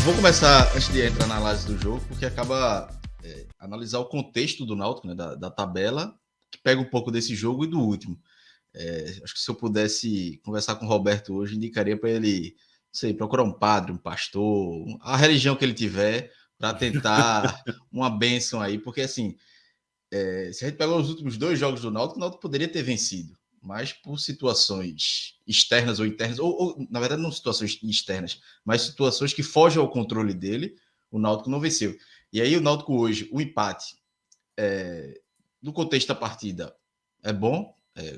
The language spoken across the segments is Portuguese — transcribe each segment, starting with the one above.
Vou começar, antes de entrar na análise do jogo, porque acaba analisar o contexto do Náutico, né, da tabela, que pega um pouco desse jogo e do último. Acho que se eu pudesse conversar com o Roberto hoje, indicaria para ele, não sei, procurar um padre, um pastor, a religião que ele tiver, para tentar uma bênção aí, porque assim, se a gente pegar os últimos 2 jogos do Náutico, o Náutico poderia ter vencido, mas por situações externas ou internas, ou na verdade não situações externas, mas situações que fogem ao controle dele, o Náutico não venceu. E aí o Náutico hoje, o empate, no contexto da partida, é bom,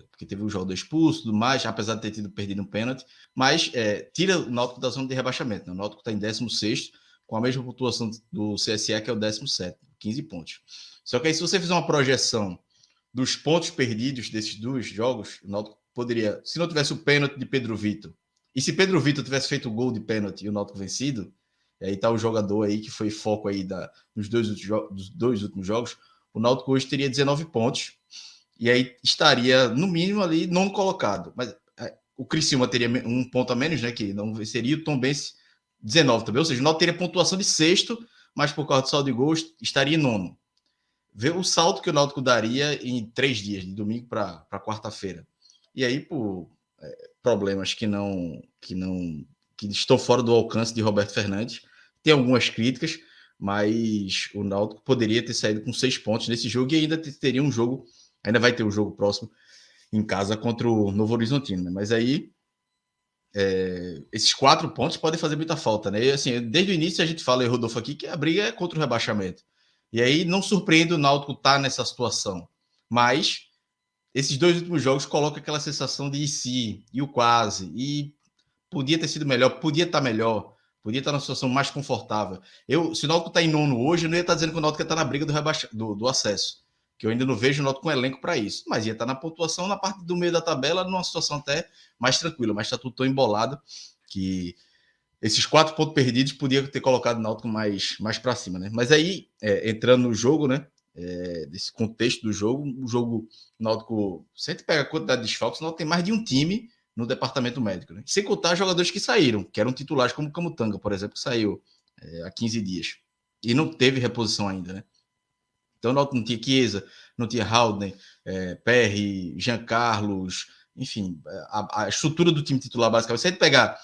porque teve um jogador expulso, tudo mais, apesar de ter tido perdido um pênalti, mas tira o Náutico da zona de rebaixamento. Né? O Náutico está em 16º, com a mesma pontuação do CSE, que é o 17º, 15 pontos. Só que aí, se você fizer uma projeção dos pontos perdidos desses 2 jogos, o Náutico poderia, se não tivesse o pênalti de Pedro Vitor, e se Pedro Vitor tivesse feito o gol de pênalti e o Náutico vencido, e aí tá o jogador aí que foi foco aí dos 2 últimos jogos, o Náutico hoje teria 19 pontos, e aí estaria, no mínimo, ali, não colocado. Mas o Criciúma teria um ponto a menos, né? Que não venceria, o Tombense 19 também. Ou seja, o Náutico teria pontuação de sexto, mas por causa do saldo de gols, estaria em nono. Vê o salto que o Náutico daria em 3 dias, de domingo para quarta-feira. E aí, por problemas que estão fora do alcance de Roberto Fernandes, tem algumas críticas, mas o Náutico poderia ter saído com 6 pontos nesse jogo e ainda teria um jogo, ainda vai ter um jogo próximo em casa contra o Novo Horizontino, né? Mas aí esses 4 pontos podem fazer muita falta, né? E, assim, desde o início a gente fala, e Rodolfo aqui, que a briga é contra o rebaixamento. E aí não surpreende o Náutico estar nessa situação. Mas esses 2 últimos jogos colocam aquela sensação de e o quase, e podia ter sido melhor, podia estar melhor, podia estar numa situação mais confortável. Se o Náutico está em nono hoje, eu não ia estar dizendo que o Náutico está na briga do acesso, que eu ainda não vejo o Náutico com elenco para isso, mas ia estar na pontuação, na parte do meio da tabela, numa situação até mais tranquila, mas está tudo tão embolado que esses 4 pontos perdidos podia ter colocado o Náutico mais para cima, né? Mas aí, entrando no jogo, né? Desse contexto do jogo, o jogo Náutico, se a gente pega a quantidade de desfalques, o Náutico tem mais de um time no departamento médico, né? Sem contar jogadores que saíram, que eram titulares, como o Camutanga, por exemplo, que saiu há 15 dias e não teve reposição ainda, né? Então o Náutico não tinha Chiesa, não tinha Haldner, Perry, Jean Carlos, enfim, a estrutura do time titular basicamente. Se a gente pegar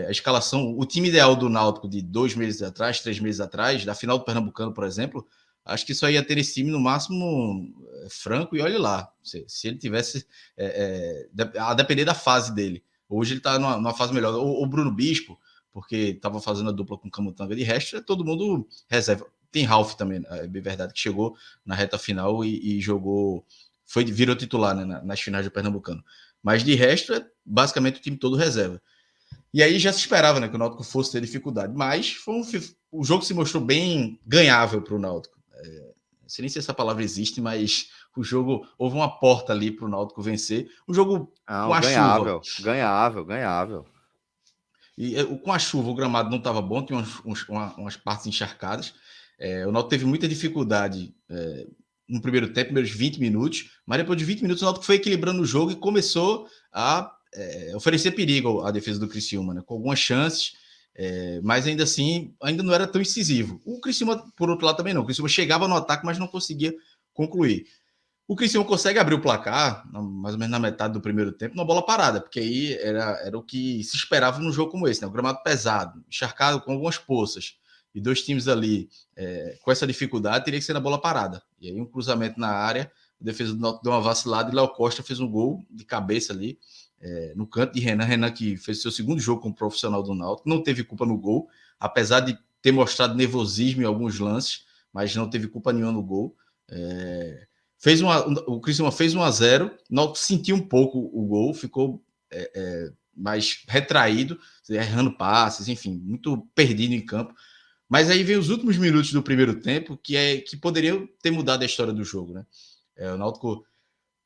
a escalação, o time ideal do Náutico de 2 meses atrás, 3 meses atrás, da final do Pernambucano, por exemplo, acho que só ia ter esse time no máximo Franco e olhe lá. Se ele tivesse, a depender da fase dele. Hoje ele está numa fase melhor. O Bruno Bispo, porque estava fazendo a dupla com o Camutanga, de resto é todo mundo reserva. Tem Ralf também, é bem verdade, que chegou na reta final e jogou, virou titular, né, nas finais do Pernambucano. Mas de resto é basicamente o time todo reserva. E aí já se esperava, né, que o Náutico fosse ter dificuldade, mas o jogo se mostrou bem ganhável para o Náutico. Não sei nem se essa palavra existe, mas o jogo, houve uma porta ali para o Náutico vencer. O jogo com a chuva. Ganhável. E com a chuva, o gramado não estava bom, tinha umas partes encharcadas. O Náutico teve muita dificuldade no primeiro tempo, primeiros 20 minutos, mas depois de 20 minutos o Náutico foi equilibrando o jogo e começou a oferecer perigo à defesa do Criciúma, né? Com algumas chances, mas ainda assim, ainda não era tão incisivo. O Criciúma, por outro lado, também não. O Criciúma chegava no ataque, mas não conseguia concluir. O Criciúma consegue abrir o placar, mais ou menos na metade do primeiro tempo, numa bola parada, porque aí era o que se esperava num jogo como esse, né? O gramado pesado, encharcado com algumas poças, e 2 times ali com essa dificuldade, teria que ser na bola parada. E aí um cruzamento na área, a defesa do Náutico deu uma vacilada e Léo Costa fez um gol de cabeça ali, no canto de Renan. Renan, que fez seu segundo jogo como profissional do Náutico, não teve culpa no gol, apesar de ter mostrado nervosismo em alguns lances, mas não teve culpa nenhuma no gol. O Criciúma fez 1-0, Náutico sentiu um pouco o gol, ficou mais retraído, errando passes, enfim, muito perdido em campo. Mas aí vem os últimos minutos do primeiro tempo que poderiam ter mudado a história do jogo, né? O Náutico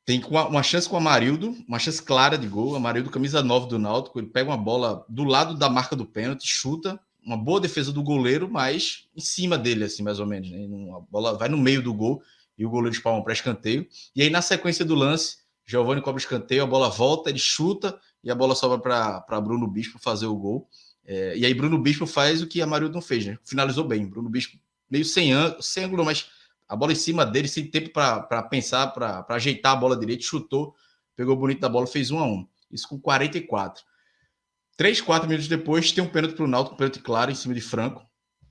tem uma chance com o Amarildo, uma chance clara de gol. O Amarildo, camisa 9 do Náutico, ele pega uma bola do lado da marca do pênalti, chuta, uma boa defesa do goleiro, mas em cima dele, assim, mais ou menos, né? A bola vai no meio do gol e o goleiro espalma para escanteio. E aí, na sequência do lance, Giovani cobra escanteio, a bola volta, ele chuta e a bola sobra para Bruno Bispo fazer o gol. E aí Bruno Bispo faz o que Amarildo não fez, né? Finalizou bem. Bruno Bispo meio sem ângulo, mas a bola em cima dele, sem tempo para pensar, para ajeitar a bola direito, chutou, pegou bonito da bola, fez 1-1. Isso com 44. 3, 4 minutos depois, tem um pênalti para o Náutico, um pênalti claro em cima de Franco.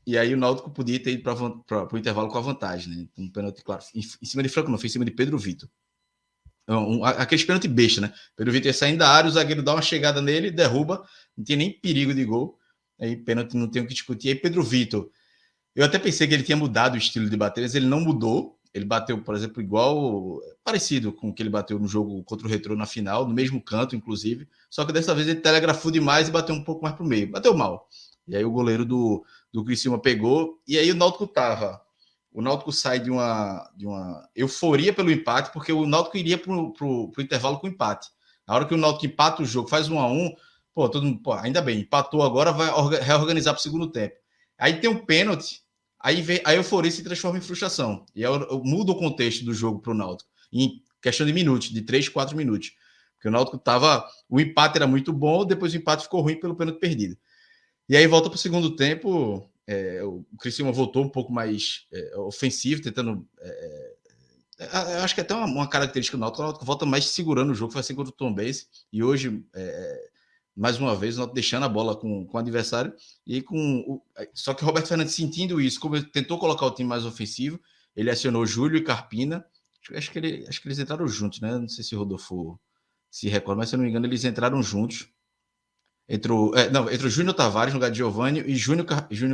E aí o Náutico podia ter ido para o intervalo com a vantagem, né? Um pênalti claro. Em cima de Franco, não, foi em cima de Pedro Vitor. Aqueles pênalti besta, né? Pedro Vitor ia saindo da área, o zagueiro dá uma chegada nele, derruba, não tinha nem perigo de gol. Aí pênalti não tem o que discutir. Aí Pedro Vitor, eu até pensei que ele tinha mudado o estilo de bater, mas ele não mudou. Ele bateu, por exemplo, igual, parecido com o que ele bateu no jogo contra o Retrô na final, no mesmo canto, inclusive. Só que dessa vez ele telegrafou demais e bateu um pouco mais pro meio. Bateu mal. E aí o goleiro do Criciúma pegou. E aí o Náutico sai de uma euforia pelo empate, porque o Náutico iria pro intervalo com empate. Na hora que o Náutico empata o jogo, faz 1-1, pô, todo mundo, pô, ainda bem, empatou agora, vai reorganizar para o segundo tempo. Aí tem um pênalti, aí a euforia se transforma em frustração. E muda o contexto do jogo para o Náutico, em questão de minutos, de 3, 4 minutos. Porque o Náutico tava. O empate era muito bom, depois o empate ficou ruim pelo pênalti perdido. E aí volta para o segundo tempo, o Criciúma voltou um pouco mais ofensivo, tentando. Eu acho que é até uma característica do Náutico, o Náutico volta mais segurando o jogo, foi assim contra o Tombense. E hoje, mais uma vez, o Náutico deixando a bola com o adversário. Só que o Roberto Fernandes, sentindo isso, como ele tentou colocar o time mais ofensivo, ele acionou Júlio e Carpina. Acho que eles entraram juntos, né? Não sei se o Rodolfo se recorda, mas se eu não me engano, eles entraram juntos. Entre o Júnior Tavares no lugar de Giovanni e Júnior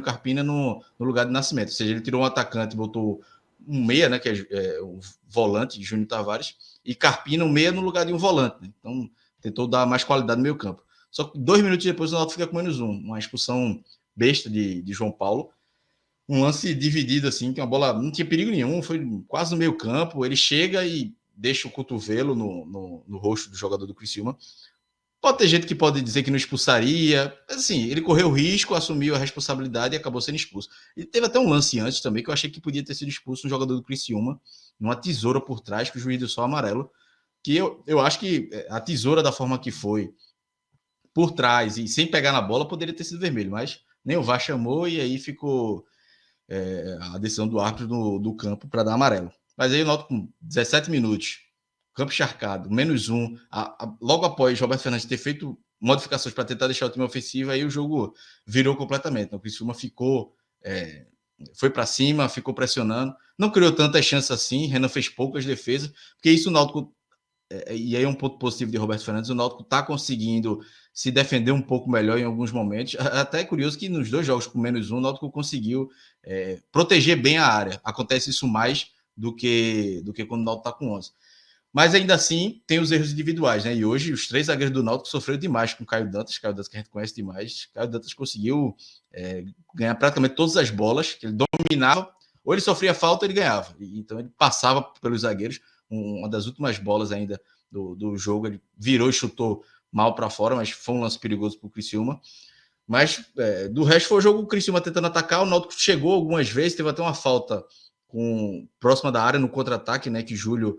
Carpina no lugar de Nascimento. Ou seja, ele tirou um atacante e botou um meia, né, que é um volante, Júnior Tavares, e Carpina um meia no lugar de um volante. Né? Então, tentou dar mais qualidade no meio campo. Só que 2 minutos depois o Náutico fica com -1. Uma expulsão besta de João Paulo. Um lance dividido, assim, que uma bola não tinha perigo nenhum, foi quase no meio campo. Ele chega e deixa o cotovelo no rosto do jogador do Criciúma. Pode ter gente que pode dizer que não expulsaria. Assim, ele correu o risco, assumiu a responsabilidade e acabou sendo expulso. E teve até um lance antes também que eu achei que podia ter sido expulso um jogador do Criciúma, numa tesoura por trás, que o juiz deu só amarelo. Que eu acho que a tesoura, da forma que foi, por trás e sem pegar na bola, poderia ter sido vermelho, mas nem o VAR chamou e aí ficou a decisão do árbitro do campo para dar amarelo. Mas aí eu noto com 17 minutos, campo encharcado, -1, logo após Roberto Fernandes ter feito modificações para tentar deixar o time ofensivo, aí o jogo virou completamente. O Criciúma ficou, foi para cima, ficou pressionando, não criou tantas chances assim, Renan fez poucas defesas, porque isso o Náutico, e aí é um ponto positivo de Roberto Fernandes, o Náutico está conseguindo se defender um pouco melhor em alguns momentos. Até é curioso que nos 2 jogos com -1, o Náutico conseguiu proteger bem a área. Acontece isso mais do que quando o Náutico está com 11. Mas ainda assim, tem os erros individuais, né? E hoje os 3 zagueiros do Náutico sofreram demais com o Caio Dantas que a gente conhece demais. Caio Dantas conseguiu ganhar praticamente todas as bolas, que ele dominava, ou ele sofria falta, ele ganhava. Então ele passava pelos zagueiros. Uma das últimas bolas ainda do jogo, ele virou e chutou mal para fora, mas foi um lance perigoso para o Criciúma. Mas do resto foi o jogo, o Criciúma tentando atacar, o Náutico chegou algumas vezes, teve até uma falta próxima da área no contra-ataque, né, que Júlio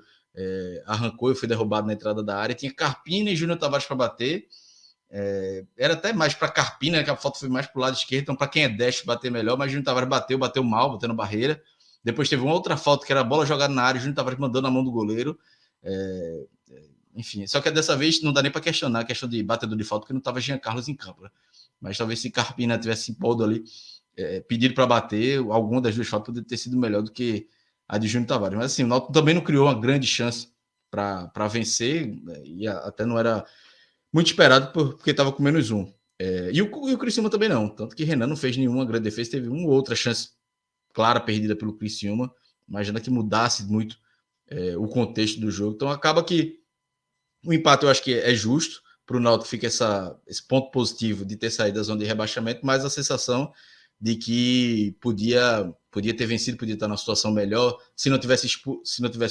arrancou e foi derrubado na entrada da área. Tinha Carpina e Júnior Tavares para bater. Era até mais para Carpina, né, que a falta foi mais para o lado esquerdo, então para quem é destro bater melhor, mas Júnior Tavares bateu mal, batendo barreira. Depois teve uma outra falta, que era a bola jogada na área, Júnior Tavares mandando na mão do goleiro. Enfim, só que dessa vez não dá nem para questionar a questão de batedor de falta, porque não estava Jean Carlos em campo. Né? Mas talvez se Carpina tivesse imposto ali, pedido para bater, alguma das duas faltas poderia ter sido melhor do que a de Júnior Tavares. Mas assim, o Náutico também não criou uma grande chance para vencer, e até não era muito esperado porque estava com -1. E o Criciúma também não, tanto que Renan não fez nenhuma grande defesa, teve uma ou outra chance clara perdida pelo Criciúma, imagina que mudasse muito o contexto do jogo. Então acaba que o empate eu acho que é justo, para o Náutico fica esse ponto positivo de ter saído da zona de rebaixamento, mas a sensação de que podia ter vencido, podia estar numa situação melhor, se não tivesse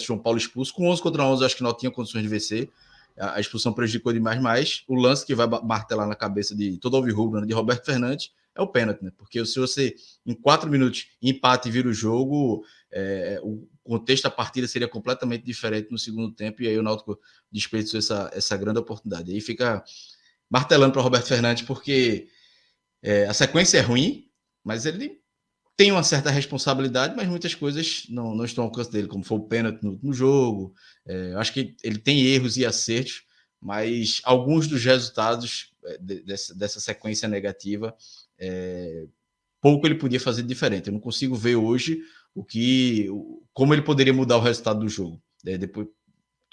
João Paulo expulso. Com 11 contra 11, eu acho que não tinha condições de vencer. A expulsão prejudicou demais, mas o lance que vai martelar na cabeça de todo alvirrubro, né, de Roberto Fernandes, é o pênalti, né? Porque se você, em 4 minutos, empate e vira o jogo, o contexto da partida seria completamente diferente no segundo tempo, e aí o Náutico desperdiçou essa grande oportunidade. Aí fica martelando para Roberto Fernandes, porque A sequência é ruim, mas ele tem uma certa responsabilidade, mas muitas coisas não estão ao alcance dele, como foi o pênalti no último jogo. Eu acho que ele tem erros e acertos, mas alguns dos resultados dessa sequência negativa, pouco ele podia fazer de diferente. Eu não consigo ver hoje como ele poderia mudar o resultado do jogo. Depois,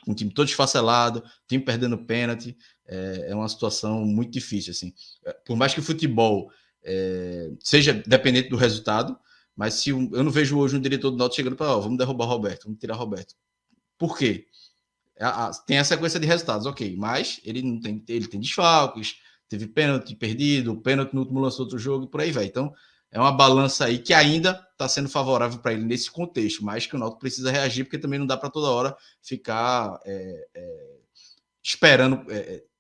um time todo esfacelado, time perdendo pênalti, é uma situação muito difícil. Assim. Por mais que o futebol seja dependente do resultado, mas se eu não vejo hoje um diretor do Náutico chegando para, vamos derrubar o Roberto, vamos tirar o Roberto. Por quê? Tem a sequência de resultados, ok, mas ele tem desfalques, teve pênalti perdido, pênalti no último lance do outro jogo e por aí vai. Então, é uma balança aí que ainda está sendo favorável para ele nesse contexto, mas que o Náutico precisa reagir, porque também não dá para toda hora ficar esperando,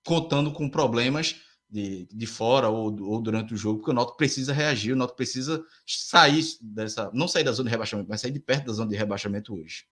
contando com problemas de fora ou durante o jogo, porque o Náutico precisa reagir, o Náutico precisa sair não sair da zona de rebaixamento, mas sair de perto da zona de rebaixamento hoje.